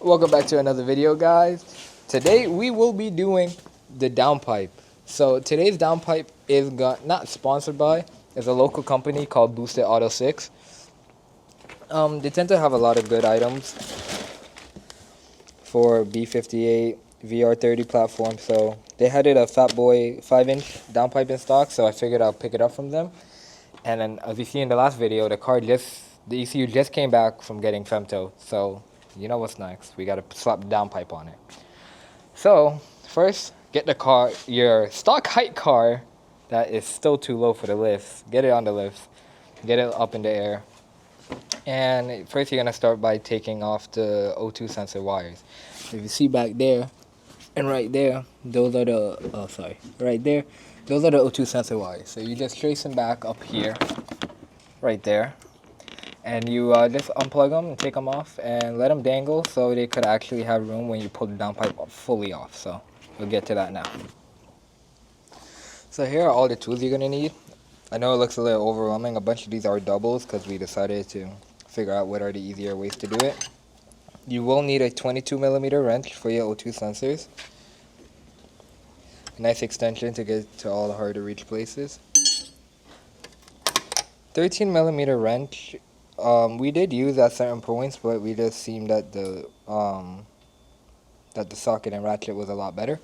Welcome back to another video, guys. Today we will be doing the downpipe. So today's downpipe is not sponsored by. It's a local company called Boosted Auto 6. They tend to have a lot of good items for B58 VR30 platform. So they had a Fat Boy 5-inch downpipe in stock, so I figured I'll pick it up from them. And then, as you see in the last video, the ECU just came back from getting femto. So you know what's next. We gotta slap the downpipe on it. So first, get your stock height car that is still too low for the lift. Get it on the lift. Get it up in the air. And first, you're gonna start by taking off the O2 sensor wires. If you see back there and right there, those are the right there. Those are the O2 sensor wires. So you just trace them back up here, right there. And you just unplug them and take them off and let them dangle so they could actually have room when you pull the downpipe fully off. So we'll get to that now. So here are all the tools you're going to need. I know it looks a little overwhelming. A bunch of these are doubles because we decided to figure out what are the easier ways to do it. You will need a 22mm wrench for your O2 sensors. A nice extension to get to all the hard to reach places. 13mm wrench. We did use at certain points, but we just seemed that the socket and ratchet was a lot better.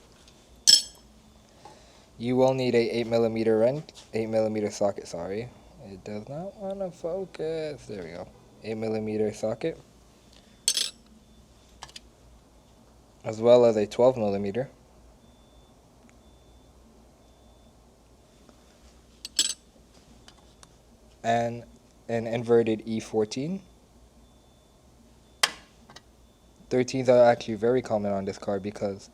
You will need a 8mm wrench, 8mm socket. Sorry, it does not want to focus. There we go. 8mm socket, as well as a 12mm. And an inverted E14. 13s are actually very common on this car because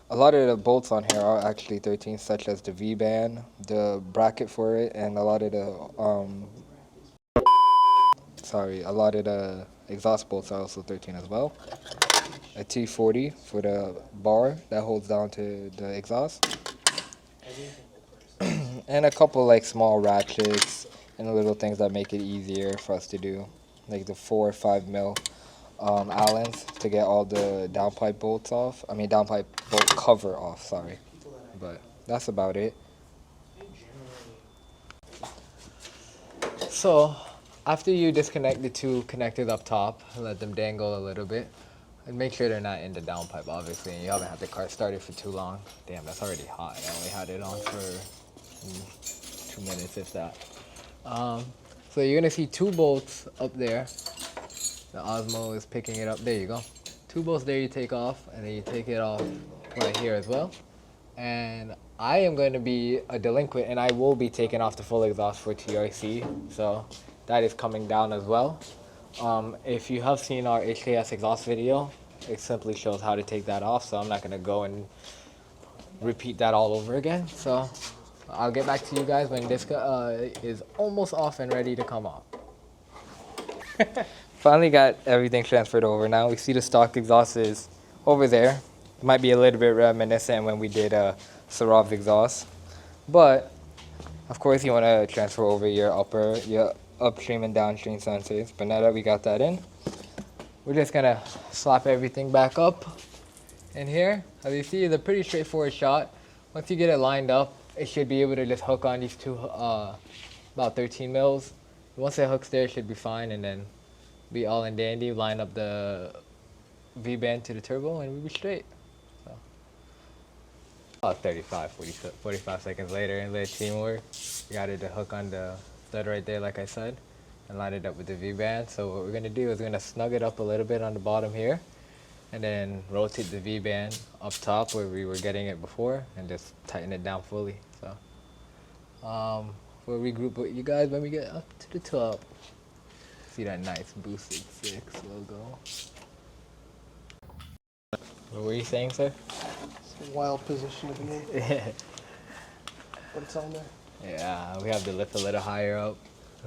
a lot of the bolts on here are actually 13s, such as the V-band, the bracket for it, and a lot of the exhaust bolts are also 13 as well. A T40 for the bar that holds down to the exhaust. And a couple like small ratchets and little things that make it easier for us to do, like the 4 or 5mm Allens to get all the downpipe bolts off. I mean downpipe bolt cover off, sorry. But that's about it. So after you disconnect the two connectors up top, let them dangle a little bit. And make sure they're not in the downpipe, obviously, and you haven't had the car started for too long. Damn, that's already hot. I only had it on for 2 minutes, if that. So you're gonna see two bolts up there. The Osmo is picking it up. There you go. Two bolts there you take off, and then you take it off right here as well. And I am going to be a delinquent, and I will be taking off the full exhaust for TRC. So that is coming down as well. If you have seen our HKS exhaust video, it simply shows how to take that off. So I'm not gonna go and repeat that all over again. So I'll get back to you guys when this is almost off and ready to come off. Finally got everything transferred over. Now we see the stock exhaust is over there. It might be a little bit reminiscent when we did Sarov's exhaust, but of course you want to transfer over your upstream and downstream sensors. But now that we got that in, we're just gonna slap everything back up in here. As you see, it's a pretty straightforward shot. Once you get it lined up, it should be able to just hook on these two about 13 mils. Once it hooks there, it should be fine, and then be all in dandy. Line up the V-band to the turbo, and we'll be straight. So about 45 seconds later, and let teamwork. We got it to hook on the stud right there, like I said, and line it up with the V-band. So what we're gonna do is we're gonna snug it up a little bit on the bottom here, and then rotate the V-band up top where we were getting it before, and just tighten it down fully. So we'll regroup with you guys when we get up to the top. See that nice Boosted 6 logo. What were you saying, sir? It's a wild position to be in. But it's on there. Yeah, we have the lift a little higher up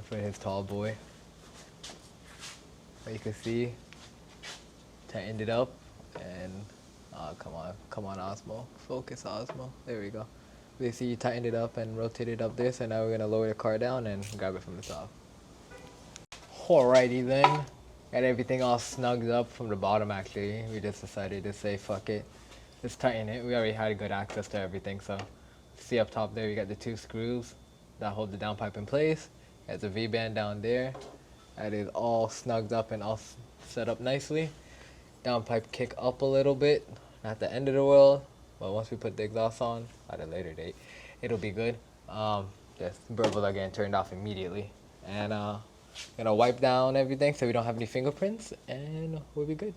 for his tall boy. But you can see, tightened it up, and come on Osmo, focus Osmo, there we go. You see you tightened it up and rotated up this, and now we're gonna lower the car down and grab it from the top. Alrighty then, Got everything all snugged up from the bottom actually. We just decided to say fuck it. Just tighten it. We already had good access to everything, so see up top there we got the 2 screws that hold the downpipe in place. There's a V-band down there. That is all snugged up and all set up nicely. Downpipe kick up a little bit. Not the end of the world, but once we put the exhaust on at a later date, it'll be good. Just burbles are getting turned off immediately. And gonna wipe down everything so we don't have any fingerprints, and we'll be good.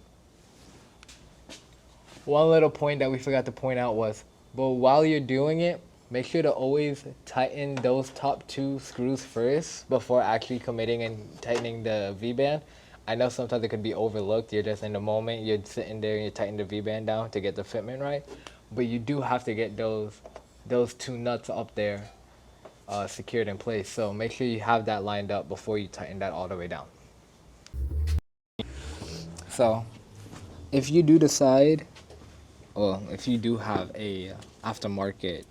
One little point that we forgot to point out was, but while you're doing it, make sure to always tighten those top 2 screws first before actually committing and tightening the V-band. I know sometimes it could be overlooked. You're just in the moment, you're sitting there and you tighten the V-band down to get the fitment right. But you do have to get those 2 nuts up there secured in place. So make sure you have that lined up before you tighten that all the way down. So if you do decide, well, if you do have a aftermarket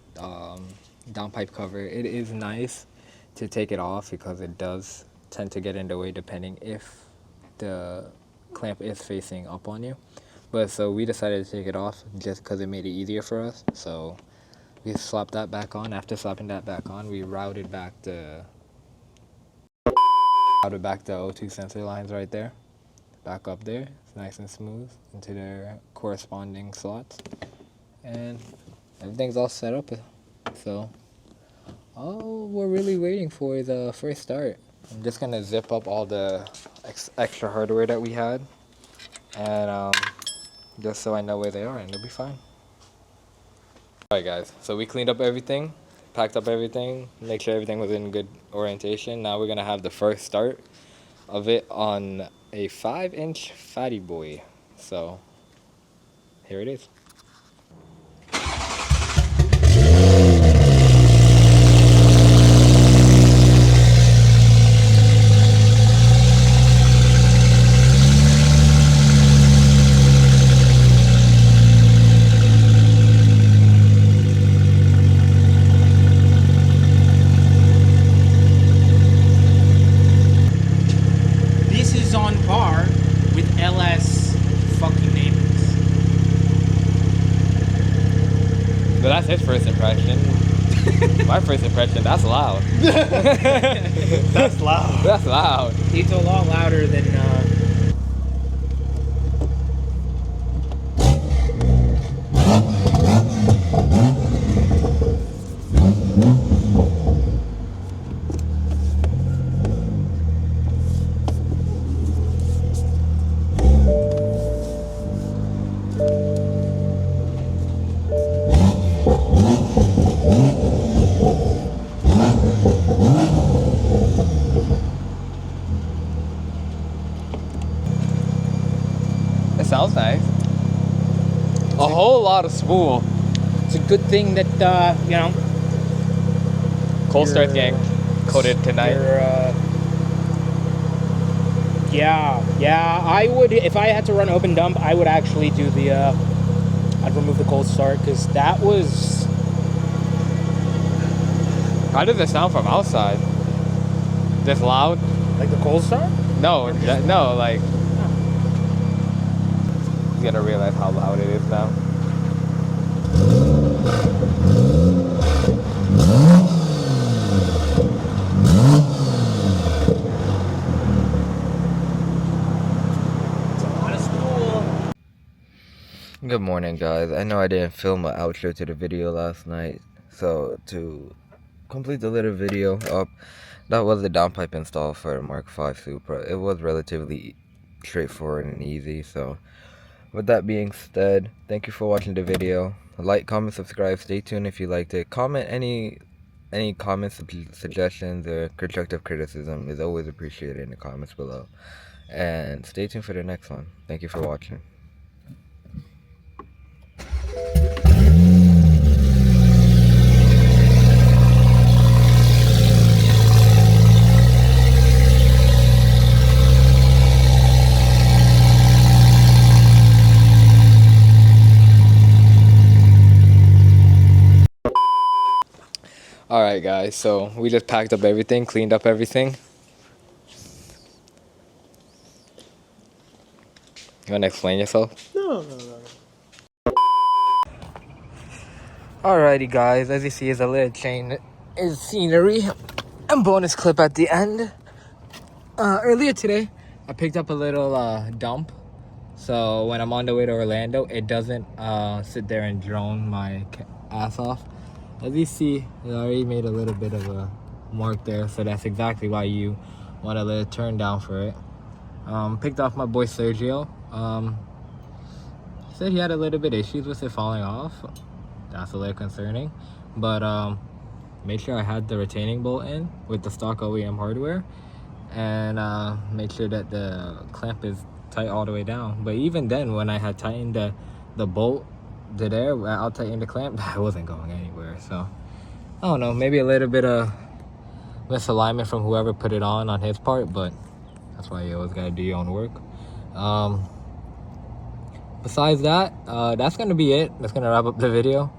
downpipe cover, it is nice to take it off because it does tend to get in the way depending if the clamp is facing up on you. But so we decided to take it off just because it made it easier for us. So we slapped that back on. After slapping that back on, we routed back the O2 sensor lines right there, back up there. It's nice and smooth into their corresponding slots, and everything's all set up. So all we're really waiting for is a first start. I'm just gonna zip up all the extra hardware that we had, and just so I know where they are, and it'll be fine. Alright guys, so we cleaned up everything, packed up everything, make sure everything was in good orientation. Now we're gonna have the first start of it on a 5-inch fatty boy. So here it is. So that's his first impression. My first impression, that's loud. That's loud. That's loud. It's a lot louder than It sounds nice. A whole lot of spool. it's a good thing that you know. Cold start gang coated tonight. Yeah. I would, if I had to run open dump, I would actually do the. I'd remove the cold start because that was. How does it sound from outside? Just loud? Like the cold start? No, no, like. You're gonna realize how loud it is now. Good morning, guys. I know I didn't film an outro to the video last night, so to complete the little video up, that was the downpipe install for the Mark 5 Supra. It was relatively straightforward and easy, so with that being said, thank you for watching the video. Like, comment, subscribe, stay tuned if you liked it. Comment any comments, suggestions, or constructive criticism is always appreciated in the comments below. And stay tuned for the next one. Thank you for watching. Alright guys, so we just packed up everything, cleaned up everything. You want to explain yourself? No. Alrighty, guys. As you see, is a little chain is scenery and bonus clip at the end. Earlier today, I picked up a little dump. So when I'm on the way to Orlando, it doesn't sit there and drone my ass off. As you see, it already made a little bit of a mark there. So that's exactly why you want a little turn down for it. Picked off my boy Sergio. He said he had a little bit issues with it falling off. That's a little concerning. But made sure I had the retaining bolt in with the stock OEM hardware. And make sure that the clamp is tight all the way down. But even then, when I had tightened the bolt to there, I'll tighten the clamp, that wasn't going anywhere. So I don't know, maybe a little bit of misalignment from whoever put it on his part, but that's why you always gotta do your own work. Besides that, that's gonna be it. That's gonna wrap up the video.